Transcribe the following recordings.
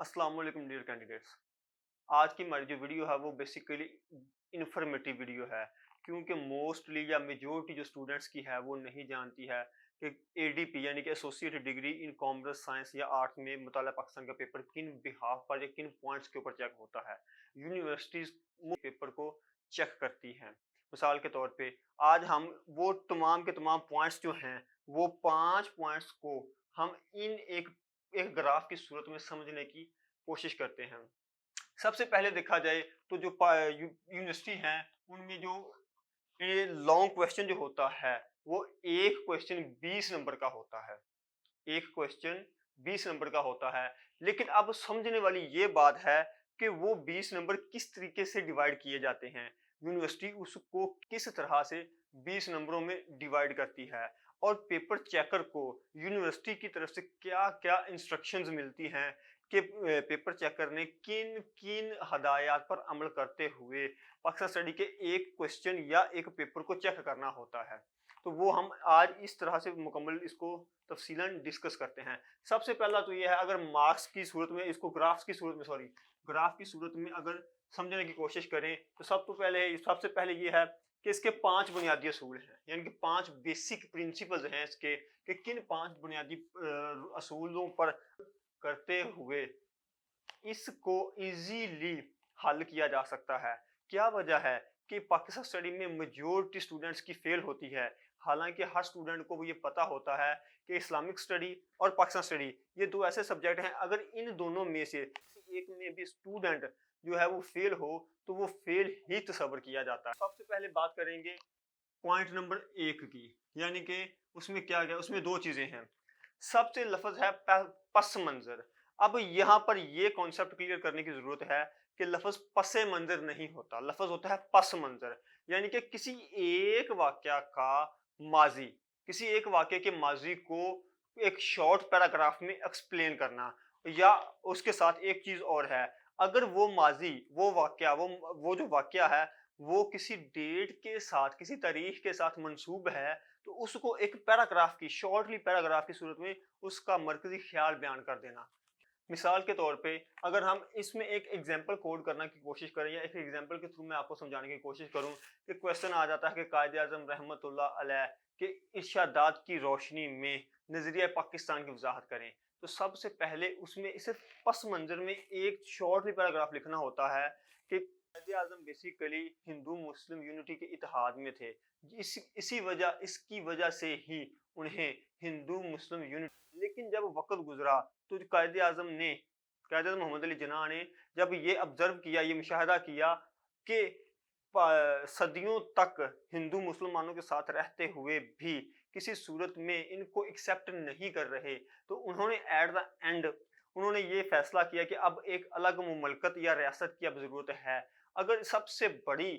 अस्सलाम वालेकुम dear candidates. आज की हमारी जो वीडियो है वो बेसिकली इंफॉर्मेटिव वीडियो है, क्योंकि मोस्टली या मेजोरिटी जो स्टूडेंट्स की है वो नहीं जानती है कि एडीपी यानी कि associate degree in commerce science या आर्ट्स में मुताला पाकिस्तान का पेपर किन बिहाफ पर या किन पॉइंट्स के ऊपर चेक होता है। यूनिवर्सिटीज पेपर को चेक करती हैं। मिसाल के तौर पे आज हम वो तमाम के तमाम पॉइंट्स जो हैं, वो 5 पॉइंट्स को हम इन एक एक ग्राफ की सूरत में समझने की कोशिश करते हैं। सबसे पहले देखा जाए तो जो यूनिवर्सिटी हैं, उनमें जो ये लॉन्ग क्वेश्चन जो होता है, वो एक क्वेश्चन 20 नंबर का होता है। एक क्वेश्चन 20 नंबर का होता है। लेकिन अब समझने वाली ये बात है कि वो 20 नंबर किस तरीके से डिवाइड किए जाते हैं। यूनिवर्सिटी उसको किस तरह से 20 नंबरों में डिवाइड करती है और पेपर चेकर को यूनिवर्सिटी की तरफ से क्या-क्या इंस्ट्रक्शंस मिलती हैं कि पेपर चेकर ने किन-किन हदायत पर अमल करते हुए पाकिस्तान स्टडी के एक क्वेश्चन या एक पेपर को चेक करना होता है। तो वो हम आज इस तरह से मुकम्मल इसको तफसीलन डिस्कस करते हैं। सबसे पहला तो ये है, अगर मार्क्स की सूरत में इसको ग्राफ्स की सूरत में ग्राफ की सूरत में अगर समझने की कोशिश करें तो सबसे पहले ये है कि इसके 5 बुनियादी असूल हैं, यानी कि 5 बेसिक प्रिंसिपल्स हैं इसके कि किन 5 बुनियादी असूलों पर करते हुए इसको इजीली हल किया जा सकता है। क्या वजह है कि पाकिस्तान स्टडी में मेजॉरिटी स्टूडेंट्स की फेल होती है, हालांकि हर स्टूडेंट को वो ये पता होता है कि इस्लामिक स्टडी और पाकिस्तान स्टडी ये दो ऐसे सब्जेक्ट हैं, अगर इन दोनों में से किसी एक में भी स्टूडेंट जो है वो फेल हो तो वो फेल ही तस्वर किया जाता है। सबसे पहले बात करेंगे पॉइंट नंबर 1 की, यानी कि उसमें क्या गया, उसमें दो चीजें हैं। सबसे लफ्ज है पस मंजर। अब यहाँ पर यह कॉन्सेप्ट क्लियर करने की जरूरत है कि लफ्ज पसे मंजर नहीं होता, लफ्ज होता है पस मंजर। यानी कि किसी एक वाक्या का माजी, किसी एक वाक्य के माजी को एक शॉर्ट पैराग्राफ में एक्सप्लेन करना। या उसके साथ एक चीज और है, अगर वो माजी वो वाक्या वो जो वाक्या है वो किसी डेट के साथ किसी तारीख के साथ मंसूब है तो उसको एक पैराग्राफ की शॉर्टली पैराग्राफ की सूरत में उसका मरकजी ख्याल बयान कर देना। मिसाल के तौर पे अगर हम इसमें एक एग्जांपल कोड करने की कोशिश करें या एक एग्जांपल के थ्रू मैं आपको समझाने की कोशिश करूं कि क्वेश्चन आ जाता है कि कायदे आजम रहमतुल्लाह अलैह के इरशादात की रोशनी में नजरिया पाकिस्तान की वजाहत करें, तो सबसे पहले उसमें सिर्फ पस मंजर में एक शॉर्टली पैराग्राफ लिखना होता है कि कायदे आजम बेसिकली हिंदू मुस्लिम यूनिटी के इत्तेहाद में थे। इसकी वजह से ही उन्हें हिंदू मुस्लिम यूनिटी, लेकिन जब वक्त गुजरा तो कायदे आज़म मोहम्मद अली जिन्ना ने जब ये ऑब्जर्व किया, ये मुशाहिदा किया कि सदियों तक हिंदू मुसलमानों के साथ रहते हुए भी किसी सूरत में इनको एक्सेप्ट नहीं कर रहे, तो उन्होंने एट द एंड उन्होंने ये फैसला किया कि अब एक अलग मुमलकत या रियासत की अब जरूरत है। अगर सबसे बड़ी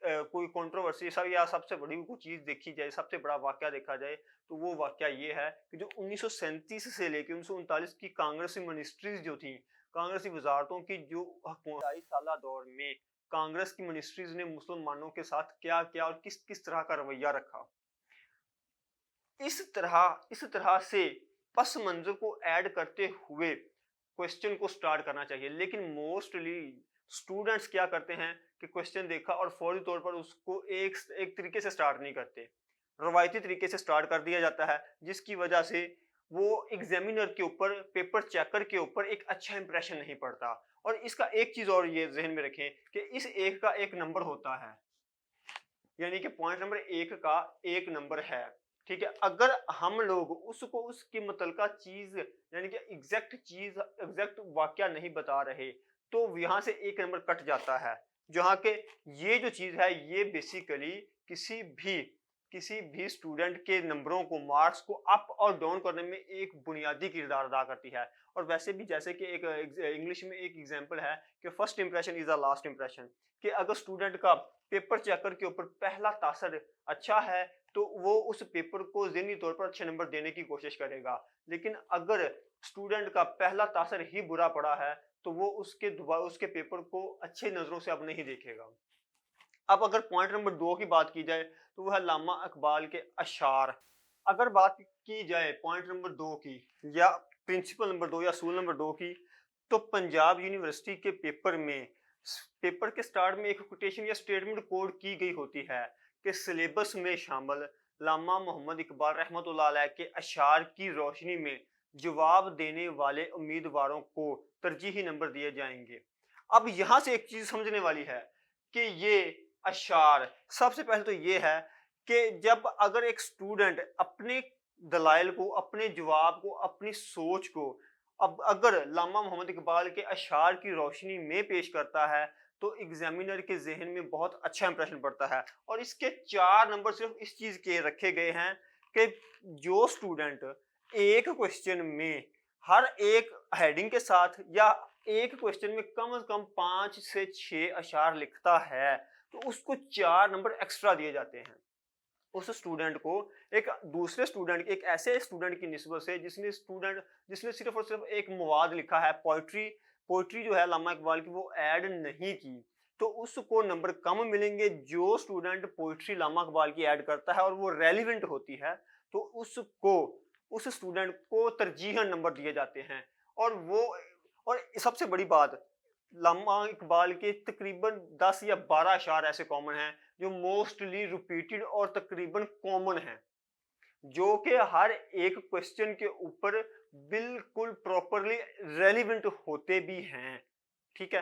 कोई कंट्रोवर्सी या सबसे बड़ी कोई चीज देखी जाए, सबसे बड़ा वाकया देखा जाए, तो वो वाकया ये है कि जो 1937 से लेकर 1939 की कांग्रेसी मिनिस्ट्रीज जो थी, कांग्रेसी वजारतों की जो 2.5 साल दौर में कांग्रेस की मिनिस्ट्रीज ने मुसलमानों के साथ क्या किया और किस किस तरह का रवैया रखा, इस तरह से पस मंजर को ऐड करते हुए क्वेश्चन को स्टार्ट करना चाहिए। लेकिन मोस्टली स्टूडेंट्स क्या करते हैं कि क्वेश्चन देखा और फौरी तौर पर उसको एक एक तरीके से स्टार्ट नहीं करते, रवायती तरीके से स्टार्ट कर दिया जाता है, जिसकी वजह से वो एग्जामिनर के ऊपर पेपर चेकर के ऊपर एक अच्छा इंप्रेशन नहीं पड़ता। और इसका एक चीज और ये जहन में रखें कि इस एक का एक नंबर होता है, यानी कि पॉइंट नंबर 1 का एक नंबर है। ठीक है, अगर हम लोग उसको उसकी मुतलका चीज यानी कि एग्जैक्ट वाक्या नहीं बता रहे तो यहाँ से एक नंबर कट जाता है। जहाँ के ये जो चीज है ये बेसिकली किसी भी स्टूडेंट के नंबरों को मार्क्स को अप और डाउन करने में एक बुनियादी किरदार अदा करती है। और वैसे भी जैसे कि एक इंग्लिश में एक एग्जांपल है कि first impression is the last impression, कि अगर स्टूडेंट का पेपर चेकर के ऊपर पहला तासर अच्छा है तो वो उस पेपर को ज़हनी तौर पर अच्छे नंबर देने की कोशिश करेगा। लेकिन अगर स्टूडेंट का पहला तासर ही बुरा पड़ा है तो वो उसके पेपर को अच्छे नजरों से अब नहीं देखेगा। अब अगर पॉइंट नंबर 2 की बात की जाए तो वह अल्लामा इकबाल के अशार। अगर बात की जाए पॉइंट नंबर 2 की या प्रिंसिपल नंबर 2 या असूल नंबर 2 की, तो पंजाब यूनिवर्सिटी के पेपर के स्टार्ट में एक कोटेशन या स्टेटमेंट कोड की गई होती है कि सिलेबस में शामिल लामा मोहम्मद इकबाल रहमतुल्लाह अलैह के अशार की रोशनी में जवाब देने वाले उम्मीदवारों को तरजीही नंबर दिए जाएंगे। अब यहाँ से एक चीज समझने वाली है कि ये अशार, सबसे पहले तो ये है कि जब अगर एक स्टूडेंट अपने दलाइल को, अपने जवाब को, अपनी सोच को अब अगर लामा मोहम्मद इकबाल के अशार की रोशनी में पेश करता है तो एग्जामिनर के जहन में बहुत अच्छा इंप्रेशन पड़ता है। और इसके 4 नंबर सिर्फ इस चीज के रखे गए हैं कि जो स्टूडेंट एक क्वेश्चन में हर एक हेडिंग के साथ या एक क्वेश्चन में कम से कम 5 से 6 अशार लिखता है तो उसको 4 नंबर एक्स्ट्रा दिए जाते हैं। उस स्टूडेंट को एक दूसरे स्टूडेंट, एक ऐसे स्टूडेंट की निस्बत से जिसने सिर्फ और सिर्फ एक मवाद लिखा है, पोइट्री जो है लामा इकबाल की वो ऐड नहीं की, तो उसको नंबर कम मिलेंगे। जो स्टूडेंट पोइट्री लामा इकबाल की ऐड करता है और वो रेलिवेंट होती है तो उस स्टूडेंट को तरजीहन नंबर दिए जाते हैं। और सबसे बड़ी बात, लामा इकबाल के तकरीबन 10 या 12 अशार ऐसे कॉमन हैं जो मोस्टली रिपीटेड और तकरीबन कॉमन हैं, जो कि हर एक क्वेश्चन के ऊपर बिल्कुल प्रॉपरली रेलिवेंट होते भी हैं। ठीक है,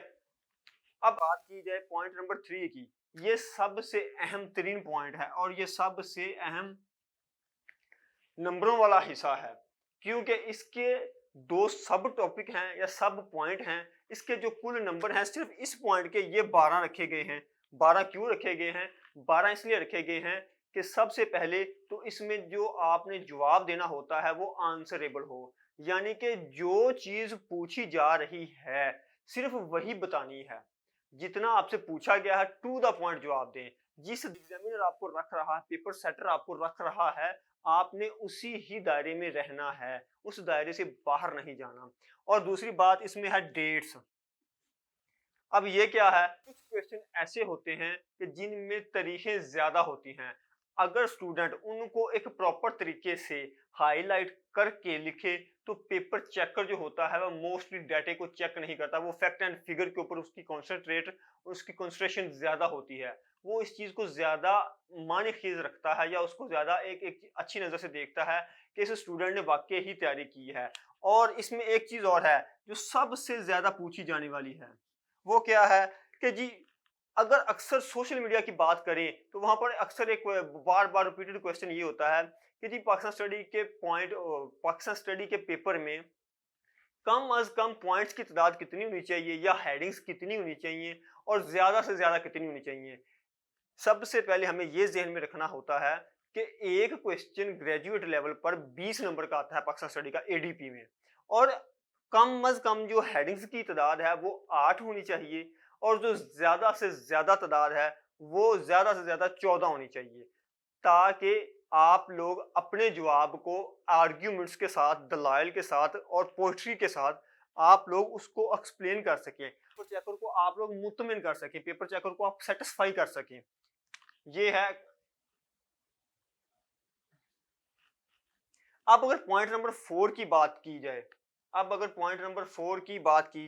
अब बात की जाए पॉइंट नंबर 3 की। ये सबसे अहम तरीन पॉइंट है और ये सबसे अहम नंबरों वाला हिस्सा है, क्योंकि इसके 2 सब टॉपिक हैं या सब पॉइंट हैं। इसके जो कुल नंबर हैं सिर्फ इस पॉइंट के ये 12 रखे गए हैं। 12 क्यों रखे गए हैं? 12 इसलिए रखे गए हैं कि सबसे पहले तो इसमें जो आपने जवाब देना होता है वो आंसरेबल हो, यानी कि जो चीज पूछी जा रही है सिर्फ वही बतानी है। जितना आपसे पूछा गया है टू द पॉइंट जवाब दें। जिस एग्जामिनर आपको रख रहा है, पेपर सेटर आपको रख रहा है, आपने उसी ही दायरे में रहना है, उस दायरे से बाहर नहीं जाना। और दूसरी बात इसमें है डेट्स। अब ये क्या है, कुछ क्वेश्चन ऐसे होते हैं कि जिनमें तारीखें ज्यादा होती हैं। अगर स्टूडेंट उनको एक प्रॉपर तरीके से हाईलाइट करके लिखे तो पेपर चेकर जो होता है वह मोस्टली डाटे को चेक नहीं करता, वो फैक्ट एंड फिगर के ऊपर उसकी कंसंट्रेशन ज्यादा होती है, वो इस चीज को ज्यादा माने खीज रखता है या उसको ज्यादा एक अच्छी नजर से देखता है कि इस स्टूडेंट ने वाकई ही तैयारी की है। और इसमें एक चीज और है जो सबसे ज्यादा पूछी जाने वाली है, वो क्या है कि जी अगर अक्सर सोशल मीडिया की बात करें तो वहां पर अक्सर एक बार बार रिपीटेड क्वेश्चन ये होता है कि जी पाकिस्तान स्टडी के पेपर में कम अज कम पॉइंट्स की तादाद कितनी होनी चाहिए या हेडिंग्स कितनी होनी चाहिए और ज्यादा से ज्यादा कितनी होनी चाहिए। सबसे पहले हमें यह जहन में रखना होता है कि एक क्वेश्चन ग्रेजुएट लेवल पर 20 नंबर का आता है पाकिस्तान स्टडी का एडीपी में, और कम अज कम जो हेडिंग्स की तादाद है वो 8 होनी चाहिए और जो ज्यादा से ज्यादा तादाद है वो ज्यादा से ज्यादा 14 होनी चाहिए, ताकि आप लोग अपने जवाब को आर्ग्यूमेंट्स के साथ, दलाइल के साथ और पोइट्री के साथ आप लोग उसको एक्सप्लेन कर सकें, पेपर चेकर को आप लोग मुतमिन कर सकें, पेपर चेकर को आप सेटिस्फाई कर सकें। ये है। अब अगर पॉइंट नंबर 4 की बात की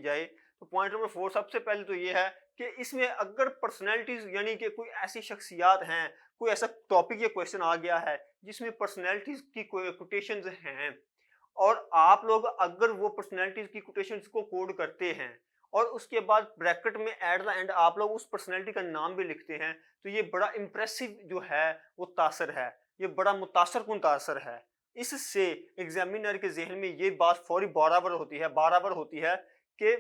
जाए, तो पॉइंट नंबर 4 सबसे पहले तो ये है कि इसमें अगर पर्सनैलिटीज यानी कि कोई ऐसी शख्सियात हैं, कोई ऐसा टॉपिक या क्वेश्चन आ गया है जिसमें पर्सनैलिटीज की कोटेशंस हैं और आप लोग अगर वो पर्सनैलिटीज की कोटेशंस को कोड करते हैं और उसके बाद ब्रैकेट में एट द एंड आप लोग उस पर्सनैलिटी का नाम भी लिखते हैं तो ये बड़ा इंप्रेसिव जो है वो तासर है, ये बड़ा मुतासर कुन तासर है। इससे एग्जामिनर के जहन में ये बात फौरी बराबर होती है कि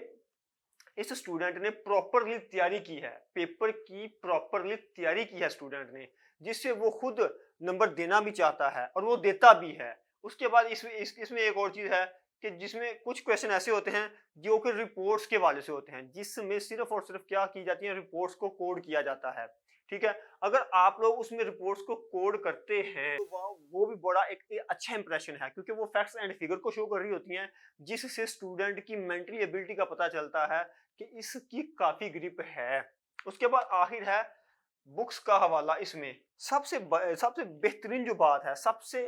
इस स्टूडेंट ने प्रॉपरली तैयारी की है, पेपर की प्रॉपरली तैयारी की है स्टूडेंट ने, जिससे वो खुद नंबर देना भी चाहता है और वो देता भी है। उसके बाद इसमें एक और चीज है कि जिसमें कुछ क्वेश्चन ऐसे होते हैं जो कि रिपोर्ट्स के वाले से होते हैं, जिसमें सिर्फ और सिर्फ क्या की जाती है, रिपोर्ट्स को कोड किया जाता है। ठीक है, अगर आप लोग उसमें रिपोर्ट्स को कोड करते हैं तो वो भी बड़ा एक अच्छा इंप्रेशन है, क्योंकि वो फैक्ट्स एंड फिगर को शो कर रही होती हैं, जिससे स्टूडेंट की मेंटली एबिलिटी का पता चलता है कि इसकी काफी ग्रिप है। उसके बाद आखिर है बुक्स का हवाला। इसमें सबसे बेहतरीन जो बात है, सबसे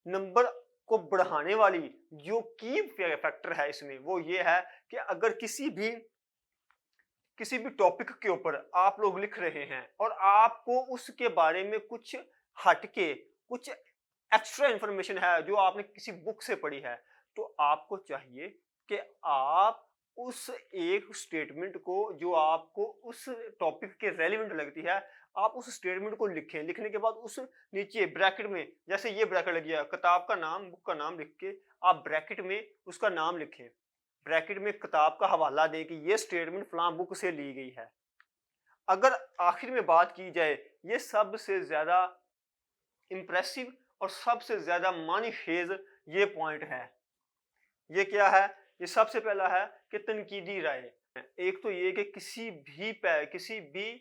नंबर को बढ़ाने वाली जो की फैक्टर है इसमें वो ये है कि अगर किसी भी टॉपिक के ऊपर आप लोग लिख रहे हैं और आपको उसके बारे में कुछ हटके कुछ एक्स्ट्रा इंफॉर्मेशन है जो आपने किसी बुक से पढ़ी है, तो आपको चाहिए कि आप उस एक स्टेटमेंट को जो आपको उस टॉपिक के रेलेवेंट लगती है, आप उस स्टेटमेंट को लिखें। लिखने के बाद उस नीचे ब्रैकेट में, जैसे ये ब्रैकेट लग गया, किताब का नाम, बुक का नाम लिख के आप ब्रैकेट में उसका नाम लिखें, ब्रैकेट में किताब का हवाला दें कि ये स्टेटमेंट फलां बुक से ली गई है। अगर आखिर में बात की जाए, ये सबसे ज्यादा इंप्रेसिव और सबसे ज्यादा मानीखेज ये पॉइंट है। ये क्या है? ये सबसे पहला है कि तनकीदी राय। एक तो ये कि किसी भी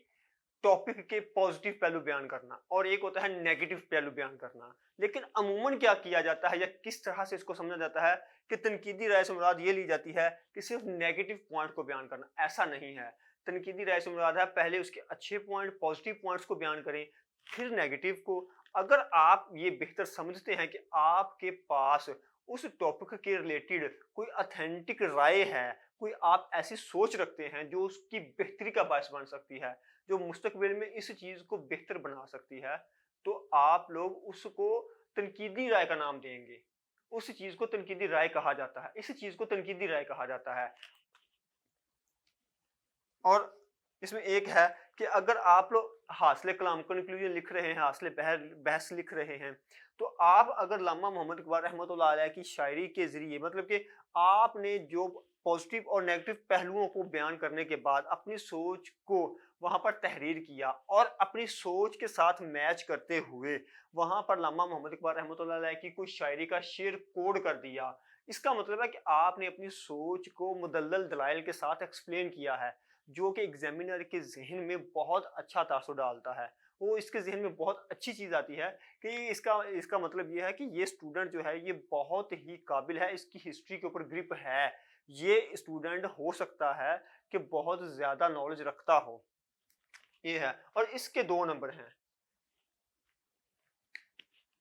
टॉपिक के पॉजिटिव पहलू बयान करना, और एक होता है नेगेटिव पहलू बयान करना। लेकिन अमूमन क्या किया जाता है या किस तरह से इसको समझा जाता है कि तनकीदी राय से मुराद ये ली जाती है कि सिर्फ नेगेटिव पॉइंट को बयान करना। ऐसा नहीं है। तनकीदी राय से मुराद है पहले उसके अच्छे पॉइंट, पॉजिटिव पॉइंट्स को बयान करें, फिर नेगेटिव को। अगर आप ये बेहतर समझते हैं कि आपके पास उस टॉपिक के रिलेटेड कोई ऑथेंटिक राय है, कोई आप ऐसी सोच रखते हैं जो उसकी बेहतरी का बायस बन सकती है, जो मुस्तकबिल में इस चीज को बेहतर बना सकती है, तो आप लोग उसको तनकीदी राय का नाम देंगे। उस चीज को तनकीदी राय कहा जाता है, इस चीज को तनकीदी राय कहा जाता है। और इसमें एक है कि अगर आप लोग हासिल कलाम कंक्लूजन लिख रहे हैं, हासिल बहस लिख रहे हैं, तो आप अगर अल्लामा मोहम्मद इकबाल रहमतुल्लाह अलैह की शायरी के जरिए, मतलब कि आपने जो पॉजिटिव और नेगेटिव पहलुओं को बयान करने के बाद अपनी सोच को वहां पर तहरीर किया और अपनी सोच के साथ मैच करते हुए वहां पर अल्लामा मोहम्मद इकबाल रहमतुल्लाह अलैह की कोई शायरी का शेर कोड कर दिया, इसका मतलब है कि आपने अपनी सोच को मुदल्लल दलाइल के साथ एक्सप्लेन किया है, जो कि एग्जामिनर के जहन में बहुत अच्छा तासुर डालता है। वो इसके जहन में बहुत अच्छी चीज़ आती है कि इसका मतलब ये है कि ये स्टूडेंट जो है ये बहुत ही काबिल है, इसकी हिस्ट्री के ऊपर ग्रिप है, ये स्टूडेंट हो सकता है कि बहुत ज़्यादा नॉलेज रखता हो। ये है। और इसके 2 नंबर हैं।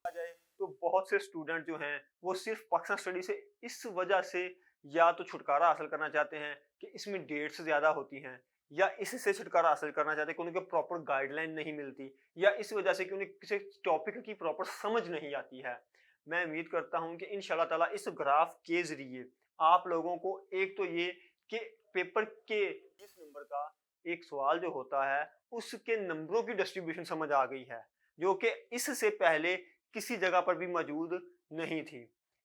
आ जाए तो बहुत से स्टूडेंट जो हैं वो सिर्फ पाकिस्तान स्टडी से इस वजह से या तो छुटकारा हासिल करना चाहते हैं कि इसमें डेट्स ज़्यादा होती हैं, या इससे छुटकारा हासिल करना चाहते हैं कि उनको प्रॉपर गाइडलाइन नहीं मिलती, या इस वजह से कि उन्हें किसी टॉपिक की प्रॉपर समझ नहीं आती है। मैं उम्मीद करता हूं कि इंशाल्लाह ताला इस ग्राफ के जरिए आप लोगों को एक तो ये कि पेपर के 20 नंबर का एक सवाल जो होता है उसके नंबरों की डिस्ट्रीब्यूशन समझ आ गई है, जो कि इससे पहले किसी जगह पर भी मौजूद नहीं थी।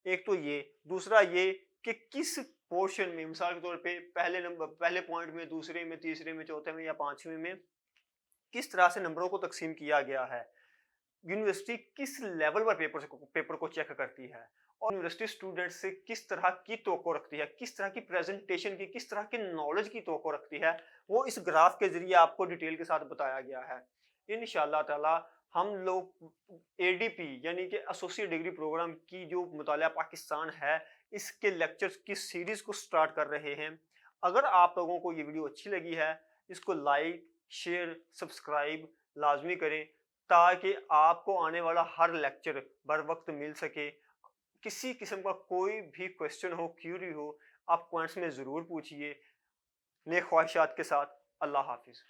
एक तो ये, दूसरा ये कि किस पोर्शन में, मिसाल के तौर पे पहले पॉइंट में, दूसरे में, तीसरे में, चौथे में या पांचवें में किस तरह से नंबरों को तकसीम किया गया है, यूनिवर्सिटी किस लेवल पर पेपर को चेक करती है, और यूनिवर्सिटी स्टूडेंट से किस तरह की तवक्को रखती है, किस तरह की प्रेजेंटेशन की, किस तरह की नॉलेज की तवक्को रखती है, वो इस ग्राफ के जरिए आपको डिटेल के साथ बताया गया है। इंशाअल्लाह ताला हम लोग एडीपी यानी कि एसोसिएट डिग्री प्रोग्राम की जो मुतालिया पाकिस्तान है, इसके लेक्चर्स की सीरीज को स्टार्ट कर रहे हैं। अगर आप लोगों को ये वीडियो अच्छी लगी है, इसको लाइक, शेयर, सब्सक्राइब लाजमी करें ताकि आपको आने वाला हर लेक्चर बर वक्त मिल सके। किसी किस्म का कोई भी क्वेश्चन हो, क्यूरी हो, आप कमेंट्स में ज़रूर पूछिए। नेक ख्वाहिशात के साथ, अल्लाह हाफिज़।